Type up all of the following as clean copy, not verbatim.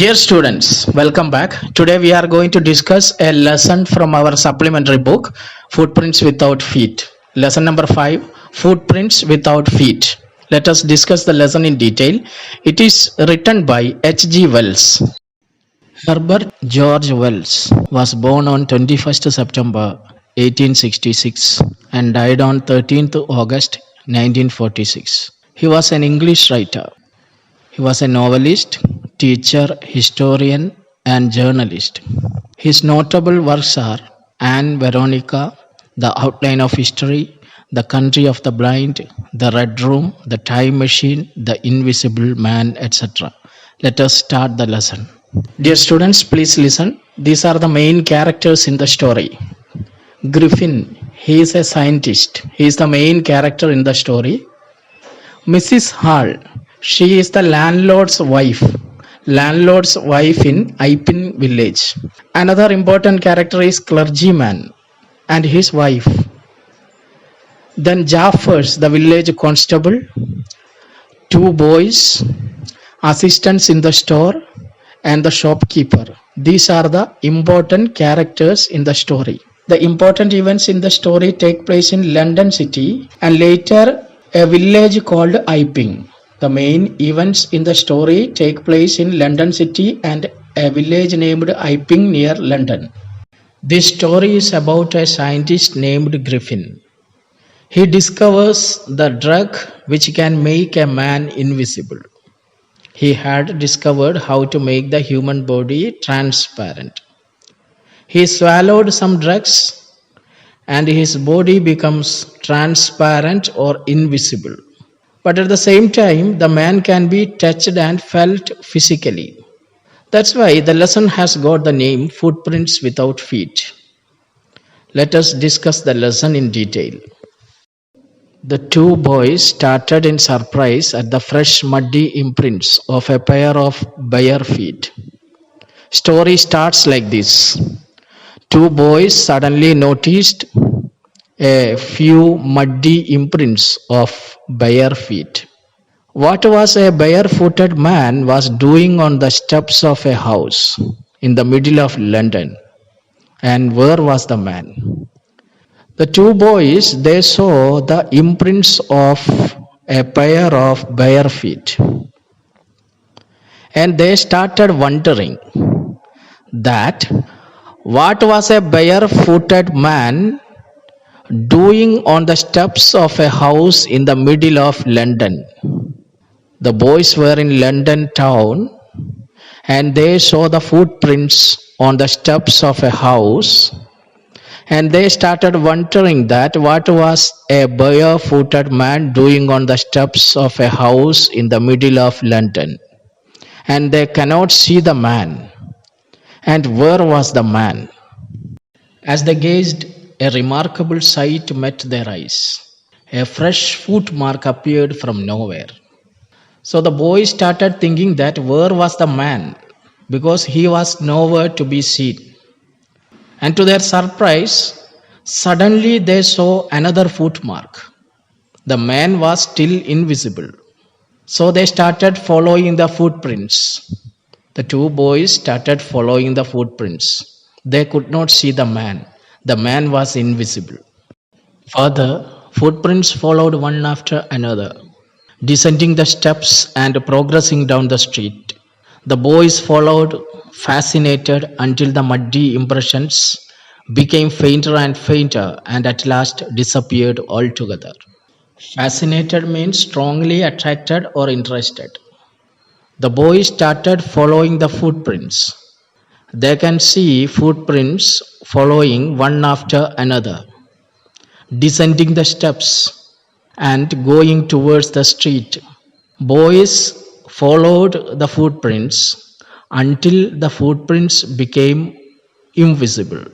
Dear students, welcome back. Today we are going to discuss a lesson from our supplementary book, Footprints Without Feet. Lesson number 5, Footprints Without Feet. Let us discuss the lesson in detail. It is written by H.G. Wells. Herbert George Wells was born on 21st September 1866 and died on 13th August 1946. He was an English writer. He was a novelist, teacher, historian, and journalist. His notable works are Anne Veronica, The Outline of History, The Country of the Blind, The Red Room, The Time Machine, The Invisible Man, etc. Let us start the lesson. Dear students, please listen. These are the main characters in the story. Griffin, he is a scientist. He is the main character in the story. Mrs. Hall, she is the landlord's wife in Ipin village. Another important character is clergyman and his wife. Then Jaffers, the village constable, two boys, assistants in the store, and the shopkeeper. These are the important characters in the story. The important events in the story take place in London city and later a village called Iping. The main events in the story take place in London city and a village named Iping near London. This story is about a scientist named Griffin. He discovers the drug which can make a man invisible. He had discovered how to make the human body transparent. He swallowed some drugs and his body becomes transparent or invisible. But at the same time, the man can be touched and felt physically. That's why the lesson has got the name Footprints Without Feet. Let us discuss the lesson in detail. The two boys started in surprise at the fresh muddy imprints of a pair of bare feet. Story starts like this. Two boys suddenly noticed a few muddy imprints of bare feet. What was a barefooted man was doing on the steps of a house in the middle of London? And where was the man? The two boys, they saw the imprints of a pair of bare feet. And they started wondering that what was a barefooted man doing on the steps of a house in the middle of London. The boys were in London town and they saw the footprints on the steps of a house and they started wondering that what was a barefooted man doing on the steps of a house in the middle of London. And they cannot see the man. And where was the man? As they gazed, a remarkable sight met their eyes. A fresh footmark appeared from nowhere. So the boys started thinking that where was the man, because he was nowhere to be seen. And to their surprise, suddenly they saw another footmark. The man was still invisible. So they started following the footprints. The two boys started following the footprints. They could not see the man. The man was invisible. Further, footprints followed one after another, descending the steps and progressing down the street. The boys followed, fascinated, until the muddy impressions became fainter and fainter and at last disappeared altogether. Fascinated means strongly attracted or interested. The boys started following the footprints. They can see footprints following one after another, descending the steps and going towards the street. Boys followed the footprints until the footprints became invisible,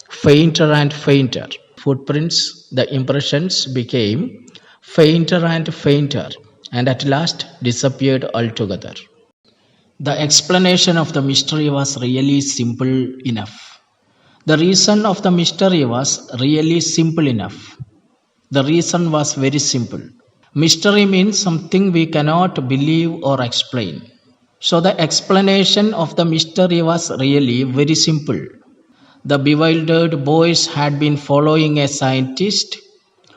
fainter and fainter. Footprints, the impressions became fainter and fainter and at last disappeared altogether. The explanation of the mystery was really simple enough. The reason of the mystery was really simple enough. The reason was very simple. Mystery means something we cannot believe or explain. So the explanation of the mystery was really very simple. The bewildered boys had been following a scientist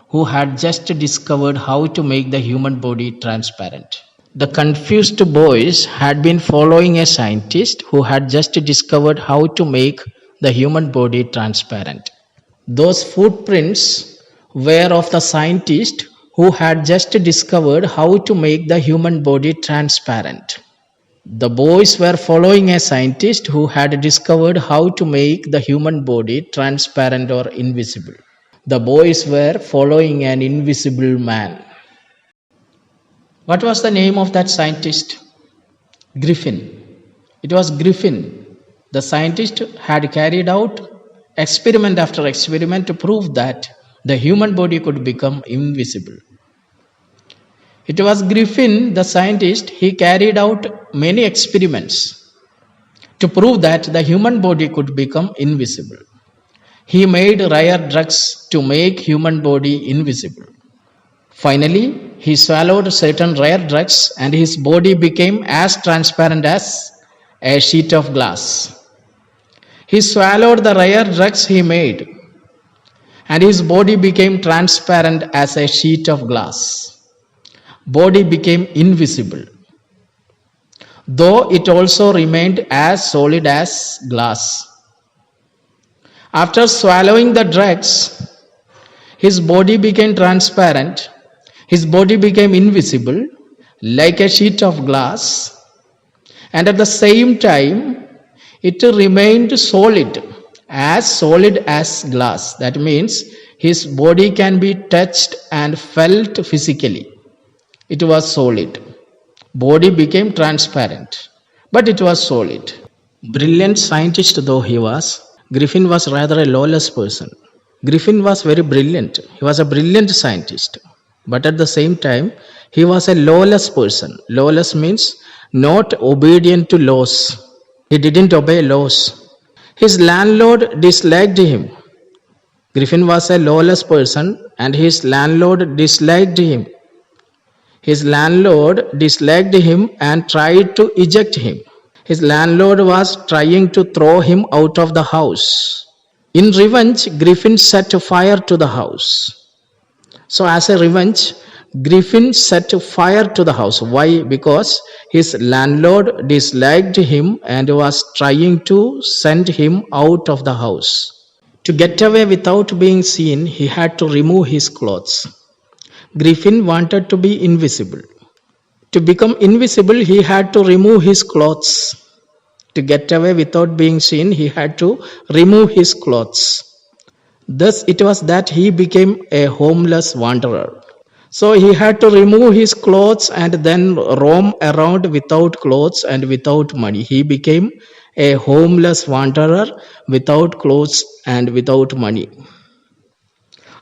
who had just discovered how to make the human body transparent. The confused boys had been following a scientist who had just discovered how to make the human body transparent. Those footprints were of the scientist who had just discovered how to make the human body transparent. The boys were following a scientist who had discovered how to make the human body transparent or invisible. The boys were following an invisible man. What was the name of that scientist? Griffin. It was Griffin. The scientist had carried out experiment after experiment to prove that the human body could become invisible. It was Griffin, the scientist, he carried out many experiments to prove that the human body could become invisible. He made rare drugs to make human body invisible. Finally, he swallowed certain rare drugs and his body became as transparent as a sheet of glass. He swallowed the rare drugs he made and his body became transparent as a sheet of glass. Body became invisible, though it also remained as solid as glass. After swallowing the drugs, his body became transparent, his body became invisible like a sheet of glass, and at the same time, it remained solid as glass. That means his body can be touched and felt physically. It was solid. Body became transparent, but it was solid. Brilliant scientist though he was, Griffin was rather a lawless person. Griffin was very brilliant. He was a brilliant scientist, but at the same time, he was a lawless person. Lawless means not obedient to laws. He didn't obey laws. His landlord disliked him. Griffin was a lawless person and his landlord disliked him. His landlord disliked him and tried to eject him. His landlord was trying to throw him out of the house. In revenge, Griffin set fire to the house. So as a revenge, Griffin set fire to the house. Why? Because his landlord disliked him and was trying to send him out of the house. To get away without being seen, he had to remove his clothes. Griffin wanted to be invisible. To become invisible, he had to remove his clothes. To get away without being seen, he had to remove his clothes. Thus, it was that he became a homeless wanderer. So, he had to remove his clothes and then roam around without clothes and without money. He became a homeless wanderer without clothes and without money,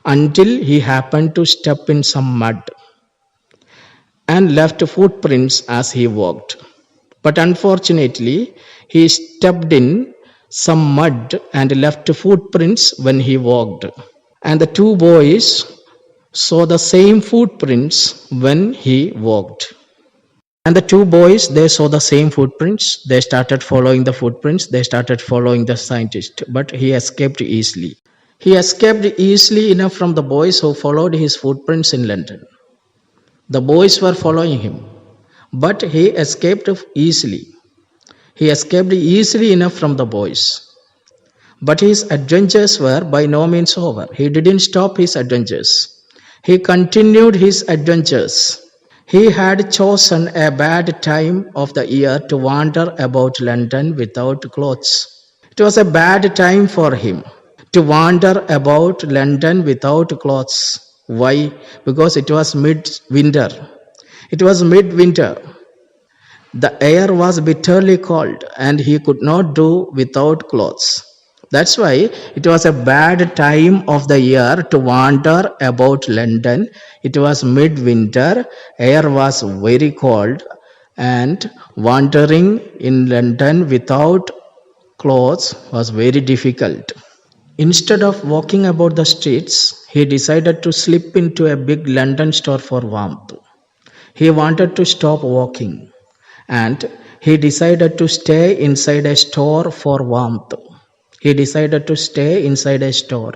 until he happened to step in some mud and left footprints as he walked. But unfortunately, he stepped in some mud and left footprints when he walked. And the two boys saw the same footprints when he walked. And the two boys, they saw the same footprints. They started following the footprints. They started following the scientist. But he escaped easily. He escaped easily enough from the boys who followed his footprints in London. The boys were following him, but he escaped easily. He escaped easily enough from the boys. But his adventures were by no means over. He didn't stop his adventures. He continued his adventures. He had chosen a bad time of the year to wander about London without clothes. It was a bad time for him to wander about London without clothes. Why? Because it was midwinter. It was midwinter. The air was bitterly cold and he could not do without clothes. That's why it was a bad time of the year to wander about London. It was midwinter, air was very cold, and wandering in London without clothes was very difficult. Instead of walking about the streets, he decided to slip into a big London store for warmth. He wanted to stop walking and he decided to stay inside a store for warmth. He decided to stay inside a store.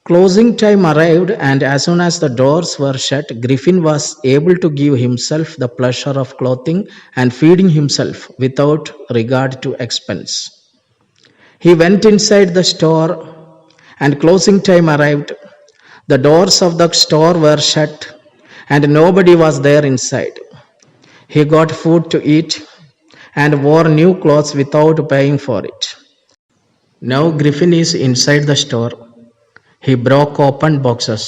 Closing time arrived, and as soon as the doors were shut, Griffin was able to give himself the pleasure of clothing and feeding himself without regard to expense. He went inside the store, and closing time arrived. The doors of the store were shut, and nobody was there inside. He got food to eat and wore new clothes without paying for it. Now Griffin is inside the store. He broke open boxes.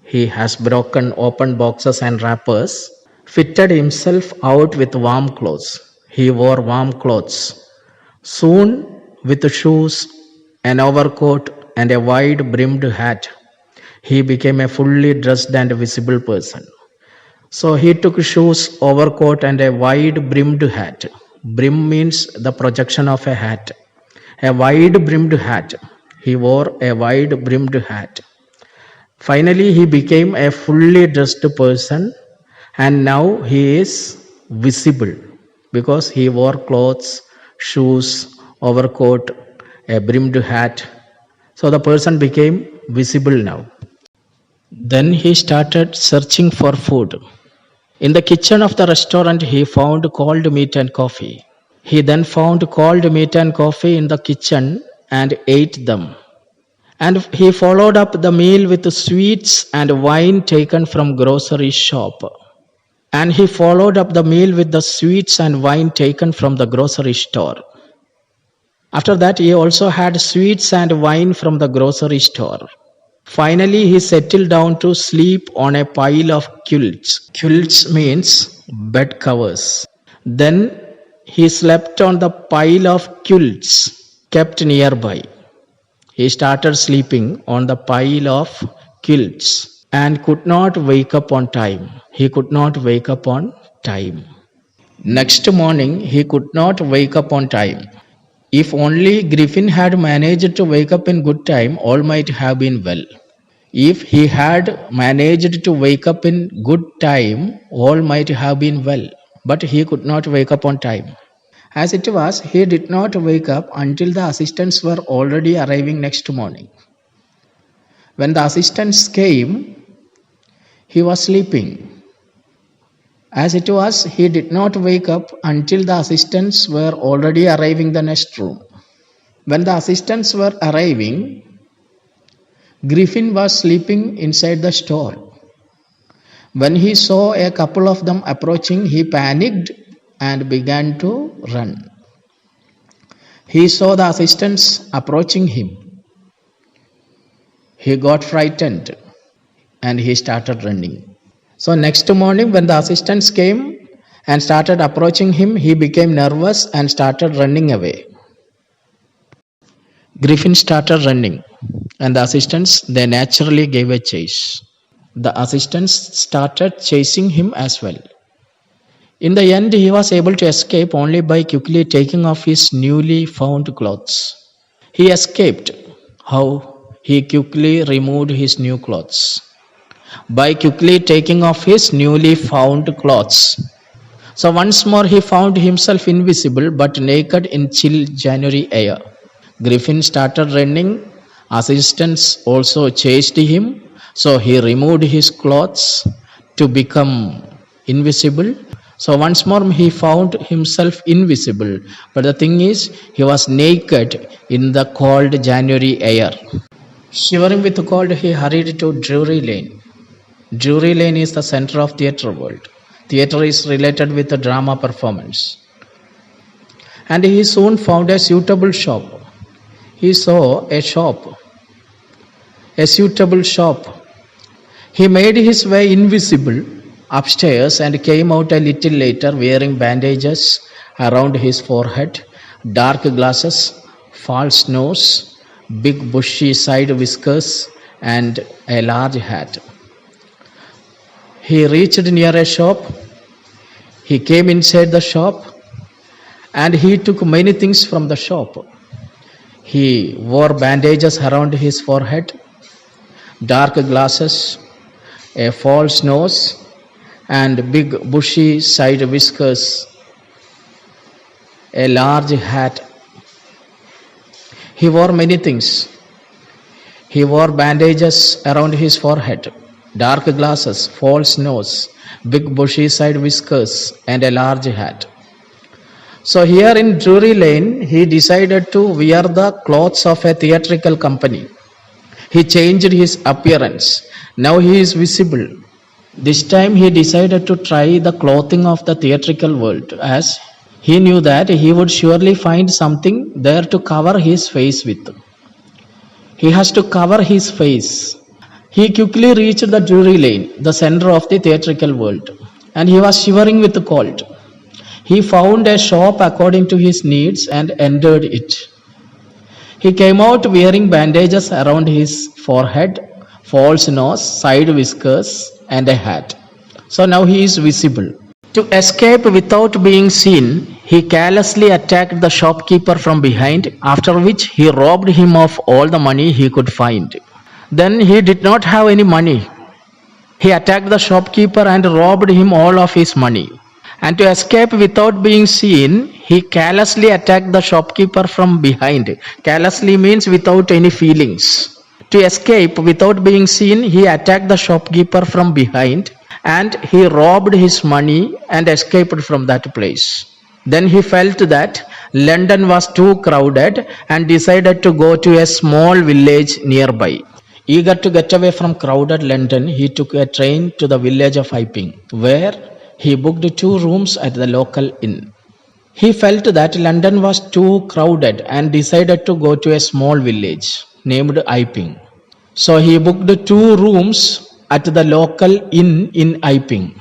He has broken open boxes and wrappers, fitted himself out with warm clothes. He wore warm clothes. Soon, with shoes, an overcoat, and a wide brimmed hat, he became a fully dressed and visible person. So he took shoes, overcoat, and a wide brimmed hat. Brim means the projection of a hat. A wide brimmed hat. He wore a wide brimmed hat. Finally, he became a fully dressed person, and now he is visible because he wore clothes, shoes, overcoat, a brimmed hat. So the person became visible now. Then he started searching for food. In the kitchen of the restaurant, he found cold meat and coffee. He then found cold meat and coffee in the kitchen and ate them. And he followed up the meal with sweets and wine taken from grocery shop. And he followed up the meal with the sweets and wine taken from the grocery store. After that, he also had sweets and wine from the grocery store. Finally, he settled down to sleep on a pile of quilts. Quilts means bed covers. Then he slept on the pile of quilts kept nearby. He started sleeping on the pile of quilts and could not wake up on time. He could not wake up on time. Next morning, he could not wake up on time. If only Griffin had managed to wake up in good time, all might have been well. If he had managed to wake up in good time, all might have been well. But he could not wake up on time. As it was, he did not wake up until the assistants were already arriving next morning. When the assistants came, he was sleeping. As it was, he did not wake up until the assistants were already arriving the next room. When the assistants were arriving, Griffin was sleeping inside the store. When he saw a couple of them approaching, he panicked and began to run. He saw the assistants approaching him. He got frightened and he started running. So next morning, when the assistants came and started approaching him, he became nervous and started running away. Griffin started running, and the assistants, they naturally gave a chase. The assistants started chasing him as well. In the end, he was able to escape only by quickly taking off his newly found clothes. He escaped. How? He quickly removed his new clothes. By quickly taking off his newly found clothes. So once more he found himself invisible but naked in chill January air. Griffin started running. Assistants also chased him. So he removed his clothes to become invisible. So once more he found himself invisible. But the thing is, he was naked in the cold January air. Shivering with cold, he hurried to Drury Lane. Drury Lane is the center of theatre world. Theatre is related with the drama performance. And he soon found a suitable shop. He saw a shop. A suitable shop. He made his way invisible upstairs and came out a little later wearing bandages around his forehead, dark glasses, false nose, big bushy side whiskers, and a large hat. He reached near a shop. He came inside the shop and he took many things from the shop. He wore bandages around his forehead, dark glasses, a false nose, and big bushy side whiskers. a large hat. He wore many things. He wore bandages around his forehead, dark glasses, false nose, big bushy side whiskers, and a large hat. So here in Drury Lane, he decided to wear the clothes of a theatrical company. He changed his appearance. Now he is visible. This time he decided to try the clothing of the theatrical world, as he knew that he would surely find something there to cover his face with. He has to cover his face. He quickly reached the Drury Lane, the center of the theatrical world, and he was shivering with cold. He found a shop according to his needs and entered it. He came out wearing bandages around his forehead, false nose, side whiskers, and a hat. So now he is visible. To escape without being seen, he carelessly attacked the shopkeeper from behind, after which he robbed him of all the money he could find. Then he did not have any money. He attacked the shopkeeper and robbed him all of his money. And to escape without being seen, he carelessly attacked the shopkeeper from behind. Carelessly means without any feelings. To escape without being seen, he attacked the shopkeeper from behind and he robbed his money and escaped from that place. Then he felt that London was too crowded and decided to go to a small village nearby. Eager to get away from crowded London, he took a train to the village of Iping, where he booked 2 rooms at the local inn. He felt that London was too crowded and decided to go to a small village named Iping. So he booked 2 rooms at the local inn in Iping.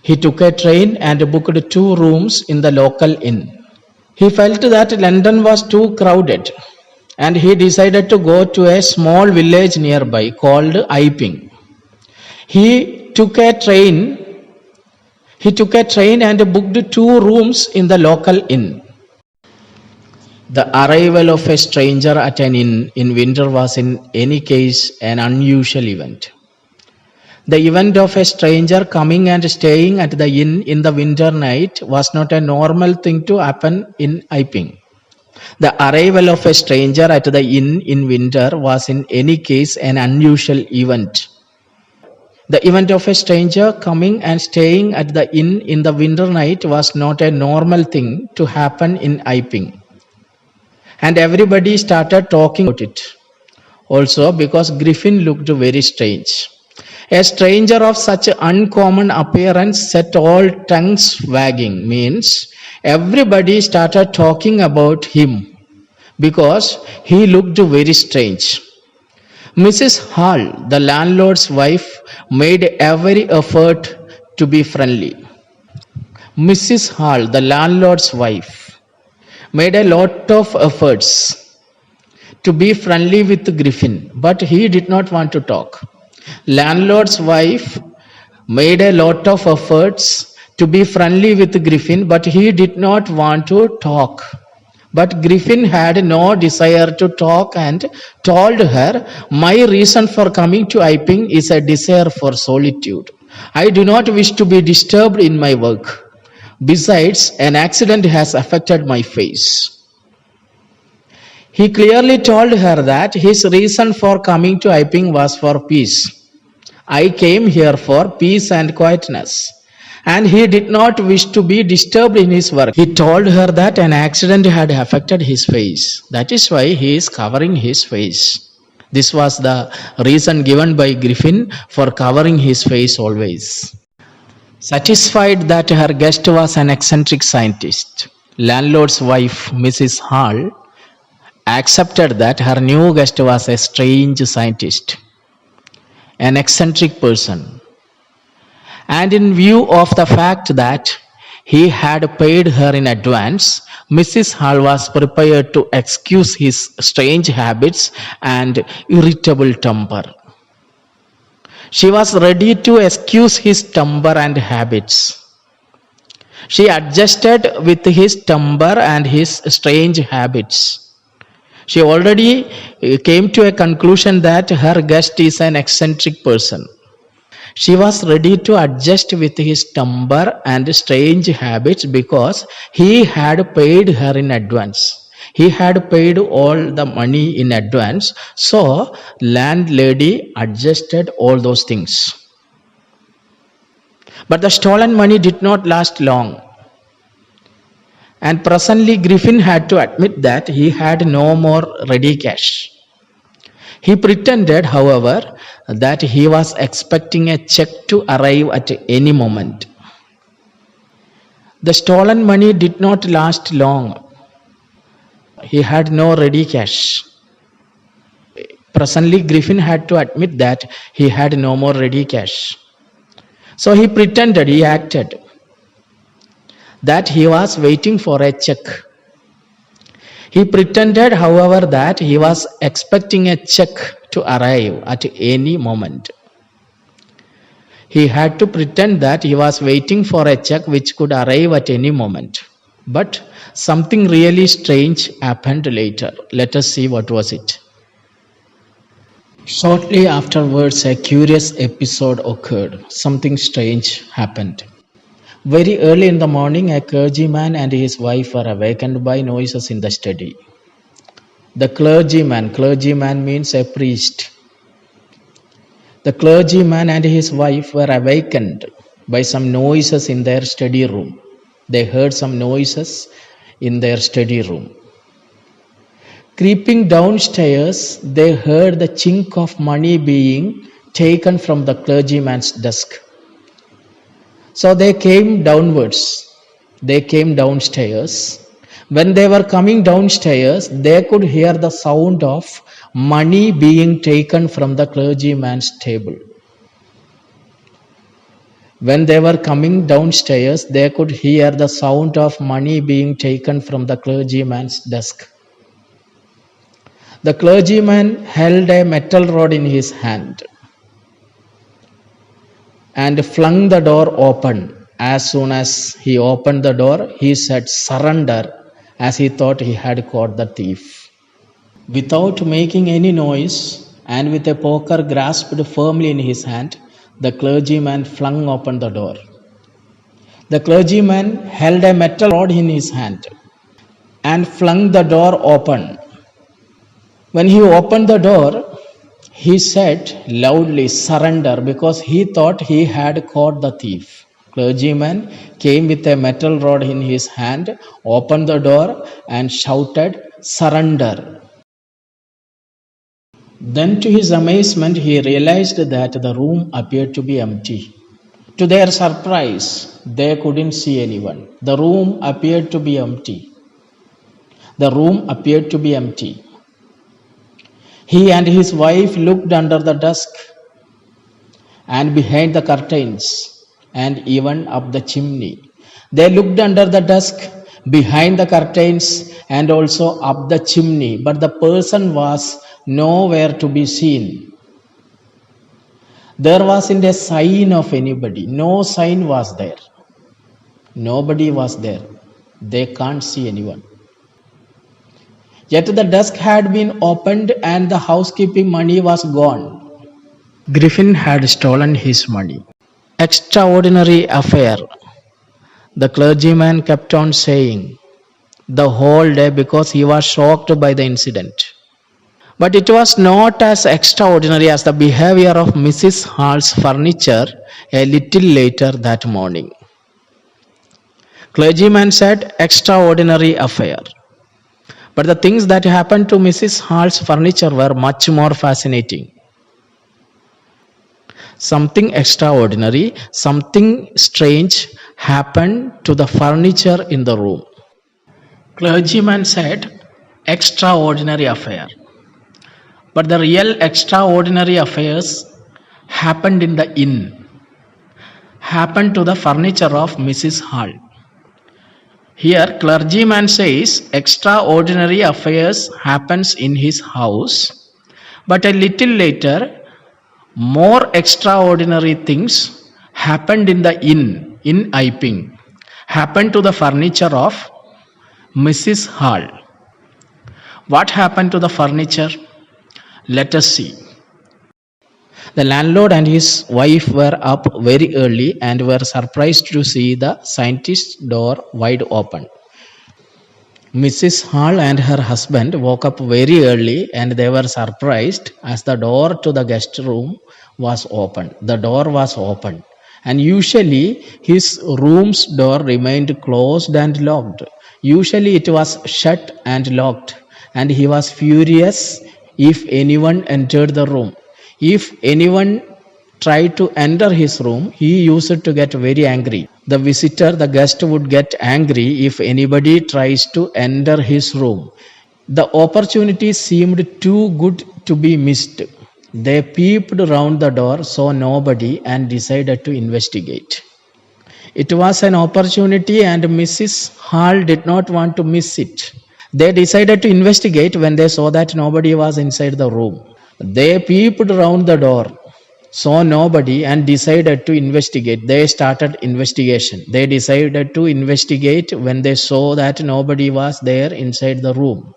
He took a train and booked 2 rooms in the local inn. He felt that London was too crowded and he decided to go to a small village nearby called Iping. He took a train and booked 2 rooms in the local inn. The arrival of a stranger at an inn in winter was in any case an unusual event. The event of a stranger coming and staying at the inn in the winter night was not a normal thing to happen in Iping. The arrival of a stranger at the inn in winter was in any case an unusual event. The event of a stranger coming and staying at the inn in the winter night was not a normal thing to happen in Iping. And everybody started talking about it. Also because Griffin looked very strange. A stranger of such uncommon appearance set all tongues wagging, means everybody started talking about him because he looked very strange. Mrs. Hall, the landlord's wife, made every effort to be friendly. Mrs. Hall, the landlord's wife, made a lot of efforts to be friendly with Griffin, but he did not want to talk. Landlord's wife made a lot of efforts to be friendly with Griffin, but he did not want to talk. But Griffin had no desire to talk and told her, "My reason for coming to Iping is a desire for solitude. I do not wish to be disturbed in my work. Besides, an accident has affected my face." He clearly told her that his reason for coming to Iping was for peace. I came here for peace and quietness. And he did not wish to be disturbed in his work. He told her that an accident had affected his face. That is why he is covering his face. This was the reason given by Griffin for covering his face always. Satisfied that her guest was an eccentric scientist, landlord's wife, Mrs. Hall, accepted that her new guest was a strange scientist, an eccentric person. And in view of the fact that he had paid her in advance, Mrs. Hall was prepared to excuse his strange habits and irritable temper. She was ready to excuse his temper and habits. She adjusted with his temper and his strange habits. She already came to a conclusion that her guest is an eccentric person. She was ready to adjust with his temper and strange habits because he had paid her in advance. He had paid all the money in advance, so landlady adjusted all those things. But the stolen money did not last long, and presently Griffin had to admit that he had no more ready cash. He pretended, however, that he was expecting a check to arrive at any moment. The stolen money did not last long. He had no ready cash. Presently, Griffin had to admit that he had no more ready cash. So he pretended, he acted that he was waiting for a check. He pretended, however, that he was expecting a check to arrive at any moment. He had to pretend that he was waiting for a check which could arrive at any moment. But something really strange happened later. Let us see what was it. Shortly afterwards, a curious episode occurred. Something strange happened. Very early in the morning, a clergyman and his wife were awakened by noises in the study. The clergyman means a priest. The clergyman and his wife were awakened by some noises in their study room. They heard some noises in their study room. Creeping downstairs, they heard the chink of money being taken from the clergyman's desk. So they came downwards. They came downstairs. When they were coming downstairs, they could hear the sound of money being taken from the clergyman's table. When they were coming downstairs, they could hear the sound of money being taken from the clergyman's desk. The clergyman held a metal rod in his hand and flung the door open. As soon as he opened the door, he said, "Surrender," as he thought he had caught the thief. Without making any noise and with a poker grasped firmly in his hand, the clergyman flung open the door. The clergyman held a metal rod in his hand and flung the door open. When he opened the door, he said loudly, "Surrender," because he thought he had caught the thief. Clergyman came with a metal rod in his hand, opened the door and shouted, "Surrender." Then to his amazement, he realized that the room appeared to be empty. To their surprise, they couldn't see anyone. The room appeared to be empty. The room appeared to be empty. He and his wife looked under the desk and behind the curtains and even up the chimney. They looked under the desk, behind the curtains and also up the chimney, but the person was nowhere to be seen. There wasn't a sign of anybody. No sign was there. Nobody was there. They can't see anyone. Yet the desk had been opened and the housekeeping money was gone. Griffin had stolen his money. Extraordinary affair, the clergyman kept on saying the whole day because he was shocked by the incident. But it was not as extraordinary as the behavior of Mrs. Hall's furniture a little later that morning. Clergyman said extraordinary affair. But the things that happened to Mrs. Hall's furniture were much more fascinating. Something extraordinary, something strange happened to the furniture in the room. Clergyman said, extraordinary affair. But the real extraordinary affairs happened in the inn, happened to the furniture of Mrs. Hall. Here, clergyman says extraordinary affairs happens in his house, but a little later, more extraordinary things happened in the inn in Iping, happened to the furniture of Mrs. Hall. What happened to the furniture? Let us see. The landlord and his wife were up very early and were surprised to see the scientist's door wide open. Mrs. Hall and her husband woke up very early and they were surprised as the door to the guest room was open. The door was open, and usually his room's door remained closed and locked. Usually it was shut and locked, and he was furious if anyone entered the room. If anyone tried to enter his room, he used to get very angry. The visitor, the guest would get angry if anybody tries to enter his room. The opportunity seemed too good to be missed. They peeped round the door, saw nobody, and decided to investigate. It was an opportunity, and Mrs. Hall did not want to miss it. They decided to investigate when they saw that nobody was inside the room. They peeped round the door, saw nobody, and decided to investigate. They started investigation. They decided to investigate when they saw that nobody was there inside the room.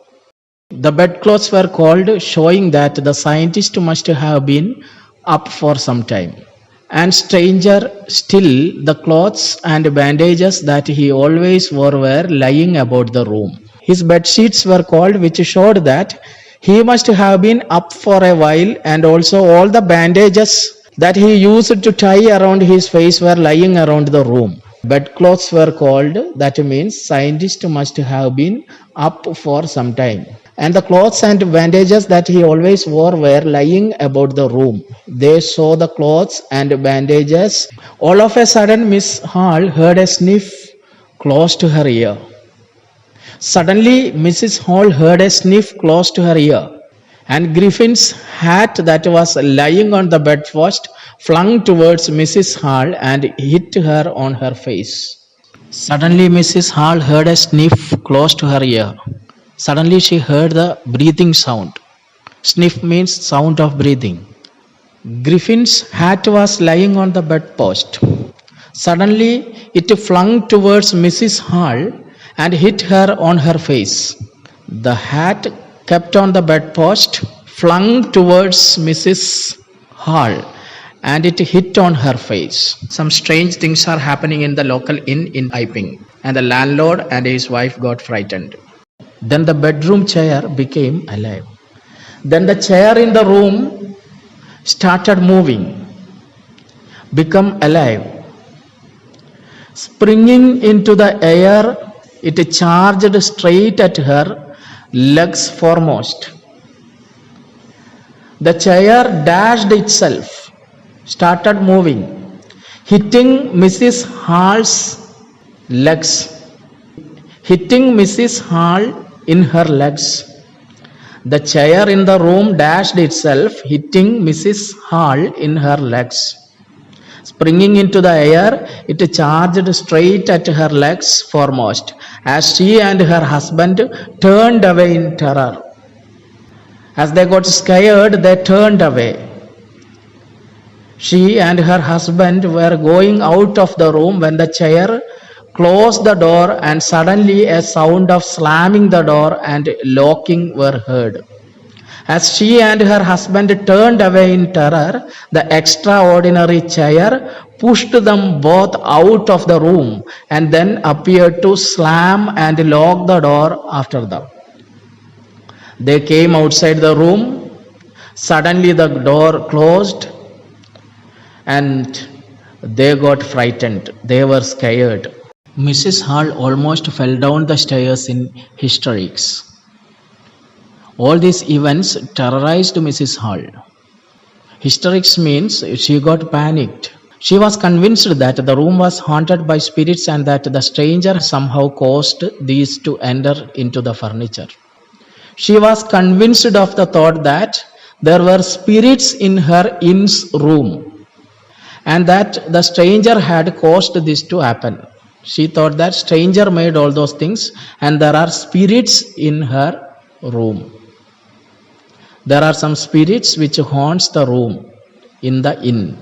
The bedclothes were called, showing that the scientist must have been up for some time. And stranger still, the clothes and bandages that he always wore were lying about the room. His bed sheets were called, which showed that he must have been up for a while, and also all the bandages that he used to tie around his face were lying around the room. Bedclothes were called, that means scientist must have been up for some time. And the clothes and bandages that he always wore were lying about the room. They saw the clothes and bandages. All of a sudden, Miss Hall heard a sniff close to her ear. Suddenly, Mrs. Hall heard a sniff close to her ear, and Griffin's hat that was lying on the bedpost flung towards Mrs. Hall and hit her on her face. Suddenly, Mrs. Hall heard a sniff close to her ear. Suddenly, she heard the breathing sound. Sniff means sound of breathing. Griffin's hat was lying on the bedpost. Suddenly, it flung towards Mrs. Hall and hit her on her face. The hat kept on the bedpost, flung towards Mrs. Hall, and it hit on her face. Some strange things are happening in the local inn in Iping, and the landlord and his wife got frightened. Then the bedroom chair became alive. Then the chair in the room started moving, become alive. Springing into the air, it charged straight at her legs foremost. The chair dashed itself, started moving, hitting Mrs. Hall's legs, hitting Mrs. Hall in her legs. The chair in the room dashed itself, hitting Mrs. Hall in her legs. Springing into the air, it charged straight at her legs foremost, as she and her husband turned away in terror. As they got scared, they turned away. She and her husband were going out of the room when the chair closed the door, and suddenly a sound of slamming the door and locking were heard. As she and her husband turned away in terror, the extraordinary chair pushed them both out of the room and then appeared to slam and lock the door after them. They came outside the room. Suddenly the door closed and they got frightened. They were scared. Mrs. Hall almost fell down the stairs in hysterics. All these events terrorized Mrs. Hall. Hysterics means she got panicked. She was convinced that the room was haunted by spirits and that the stranger somehow caused these to enter into the furniture. She was convinced of the thought that there were spirits in her inn's room and that the stranger had caused this to happen. She thought that stranger made all those things and there are spirits in her room. There are some spirits which haunts the room in the inn.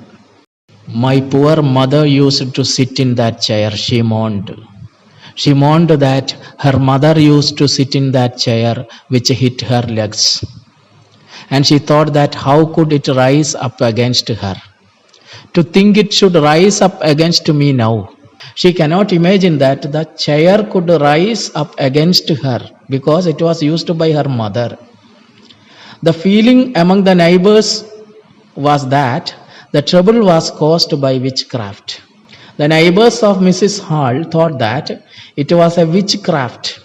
My poor mother used to sit in that chair, she mourned. She mourned that her mother used to sit in that chair which hit her legs. and she thought that how could it rise up against her? To think it should rise up against me now. She cannot imagine that the chair could rise up against her because it was used by her mother. The feeling among the neighbors was that the trouble was caused by witchcraft. The neighbors of Mrs. Hall thought that it was a witchcraft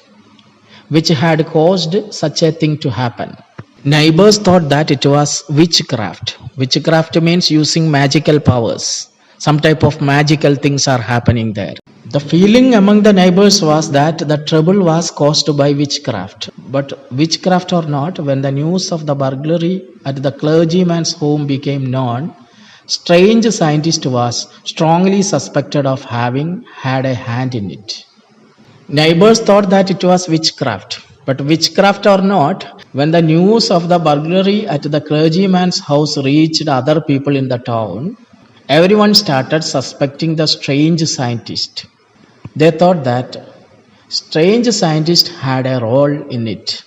which had caused such a thing to happen. Neighbors thought that it was witchcraft. Witchcraft means using magical powers. Some type of magical things are happening there. The feeling among the neighbors was that the trouble was caused by witchcraft. But witchcraft or not, when the news of the burglary at the clergyman's home became known, strange scientist was strongly suspected of having had a hand in it. Neighbors thought that it was witchcraft. But witchcraft or not, when the news of the burglary at the clergyman's house reached other people in the town, everyone started suspecting the strange scientist. They thought that strange scientist had a role in it.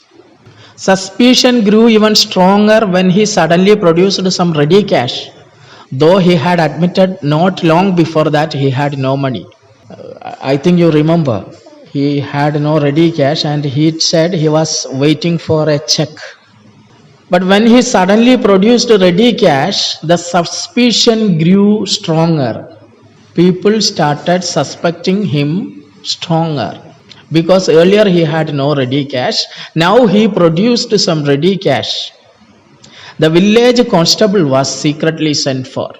Suspicion grew even stronger when he suddenly produced some ready cash, though he had admitted not long before that he had no money. I think you remember. He had no ready cash and he said he was waiting for a check. But when he suddenly produced ready cash, the suspicion grew stronger. People started suspecting him stronger because earlier he had no ready cash. Now he produced some ready cash. The village constable was secretly sent for.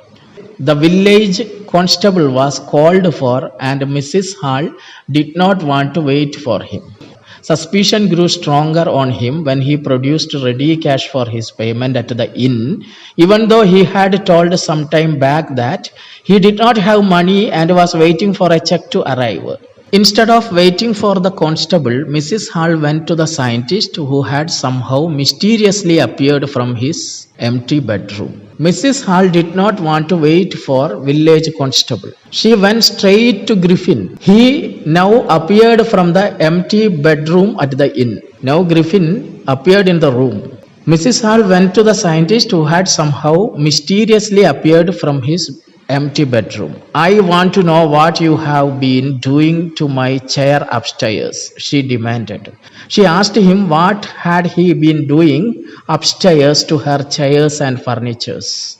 The village constable was called for and Mrs. Hall did not want to wait for him. Suspicion grew stronger on him when he produced ready cash for his payment at the inn, even though he had told some time back that he did not have money and was waiting for a check to arrive. Instead of waiting for the constable, Mrs. Hall went to the scientist who had somehow mysteriously appeared from his empty bedroom. Mrs. Hall did not want to wait for village constable. She went straight to Griffin. He now appeared from the empty bedroom at the inn. Now Griffin appeared in the room. Mrs. Hall went to the scientist who had somehow mysteriously appeared from his empty bedroom. I want to know what you have been doing to my chair upstairs, she demanded. She asked him what had he been doing upstairs to her chairs and furnitures.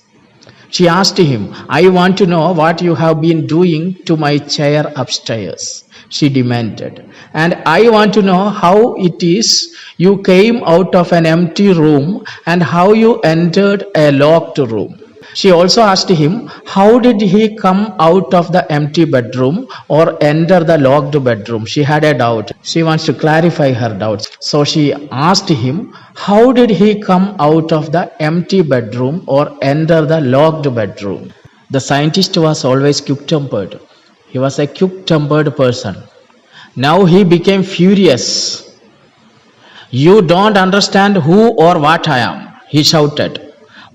She asked him, I want to know what you have been doing to my chair upstairs, she demanded. And I want to know how it is you came out of an empty room and how you entered a locked room. She also asked him, how did he come out of the empty bedroom or enter the locked bedroom? She had a doubt. She wants to clarify her doubts. So she asked him, how did he come out of the empty bedroom or enter the locked bedroom? The scientist was always quick-tempered. He was a quick-tempered person. Now he became furious. You don't understand who or what I am, he shouted.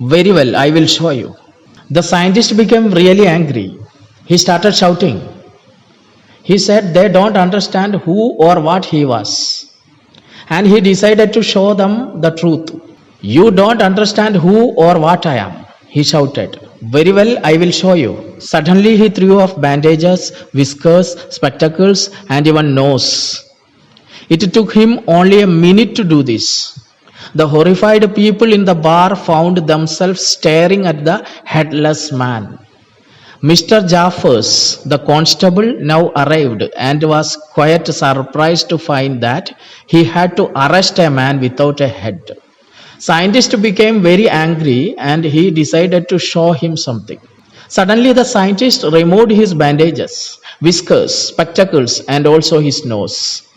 Very well, I will show you. The scientist became really angry. He started shouting. He said they don't understand who or what he was. And he decided to show them the truth. You don't understand who or what I am, he shouted. Very well, I will show you. Suddenly he threw off bandages, whiskers, spectacles, and even nose. It took him only a minute to do this. The horrified people in the bar found themselves staring at the headless man. Mr. Jaffers, the constable, now arrived and was quite surprised to find that he had to arrest a man without a head. Scientist became very angry and he decided to show him something. Suddenly the scientist removed his bandages, whiskers, spectacles, and also his nose.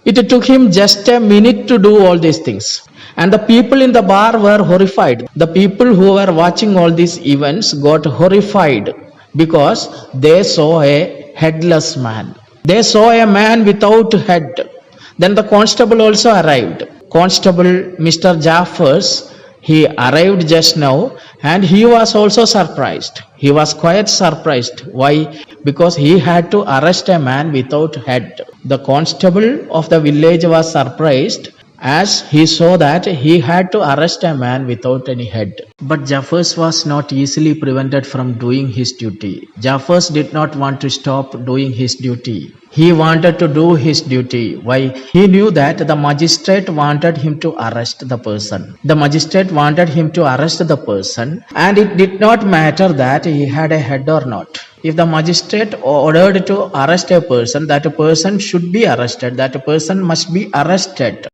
It took him just a minute to do all these things. And the people in the bar were horrified. The people who were watching all these events got horrified because they saw a headless man. They saw a man without head. Then the constable also arrived. Constable Mr. Jaffers, he arrived just now and he was also surprised. He was quite surprised. Why? Because he had to arrest a man without head. The constable of the village was surprised as he saw that he had to arrest a man without any head. But Jaffers was not easily prevented from doing his duty. Jaffers did not want to stop doing his duty. He wanted to do his duty. Why? He knew that the magistrate wanted him to arrest the person. The magistrate wanted him to arrest the person, and it did not matter that he had a head or not. If the magistrate ordered to arrest a person, that person should be arrested. That person must be arrested.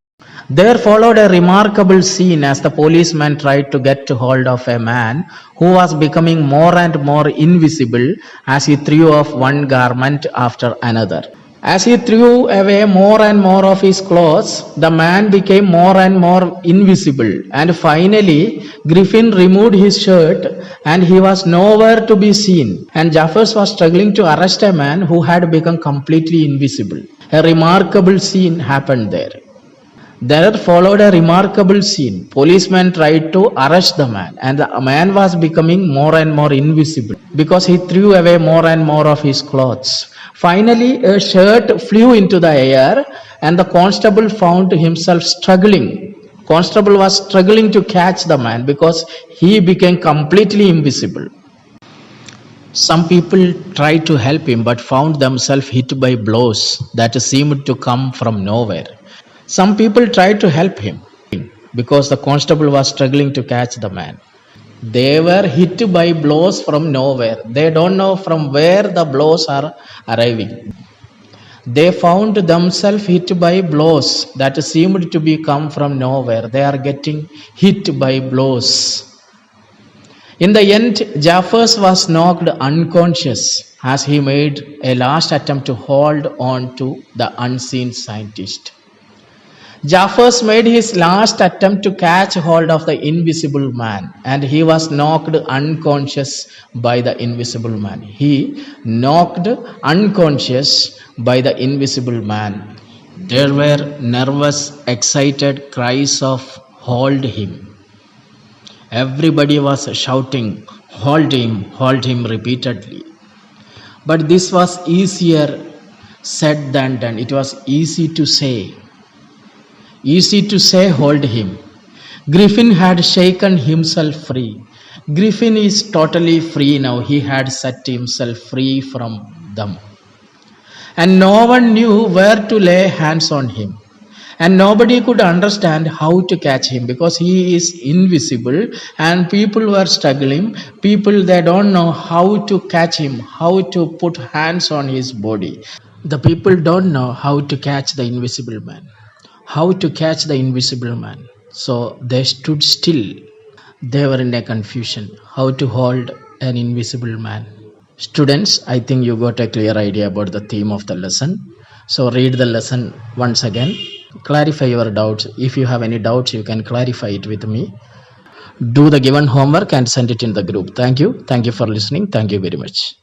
There followed a remarkable scene as the policeman tried to get hold of a man who was becoming more and more invisible as he threw off one garment after another. As he threw away more and more of his clothes, the man became more and more invisible, and finally Griffin removed his shirt and he was nowhere to be seen, and Jaffers was struggling to arrest a man who had become completely invisible. A remarkable scene happened there. There followed a remarkable scene. Policeman tried to arrest the man, and the man was becoming more and more invisible because he threw away more and more of his clothes. Finally, a shirt flew into the air, and the constable found himself struggling. Constable was struggling to catch the man because he became completely invisible. Some people tried to help him but found themselves hit by blows that seemed to come from nowhere. Some people tried to help him because the constable was struggling to catch the man. They were hit by blows from nowhere. They don't know from where the blows are arriving. They found themselves hit by blows that seemed to be come from nowhere. They are getting hit by blows. In the end, Jaffers was knocked unconscious as he made a last attempt to hold on to the unseen scientist. Jaffers made his last attempt to catch hold of the invisible man, and he was knocked unconscious by the invisible man. He knocked unconscious by the invisible man. There were nervous, excited cries of "Hold him!" Everybody was shouting, hold him" repeatedly. But this was easier said than done. It was easy to say. Easy to say, hold him. Griffin had shaken himself free. Griffin is totally free now. He had set himself free from them. And no one knew where to lay hands on him. And nobody could understand how to catch him because he is invisible and people were struggling. People, they don't know how to catch him, how to put hands on his body. The people don't know how to catch the invisible man. How to catch the invisible man. So they stood still. They were in a confusion. How to hold an invisible man. Students, I think you got a clear idea about the theme of the lesson. So read the lesson once again. Clarify your doubts. If you have any doubts, you can clarify it with me. Do the given homework and send it in the group. Thank you. Thank you for listening. Thank you very much.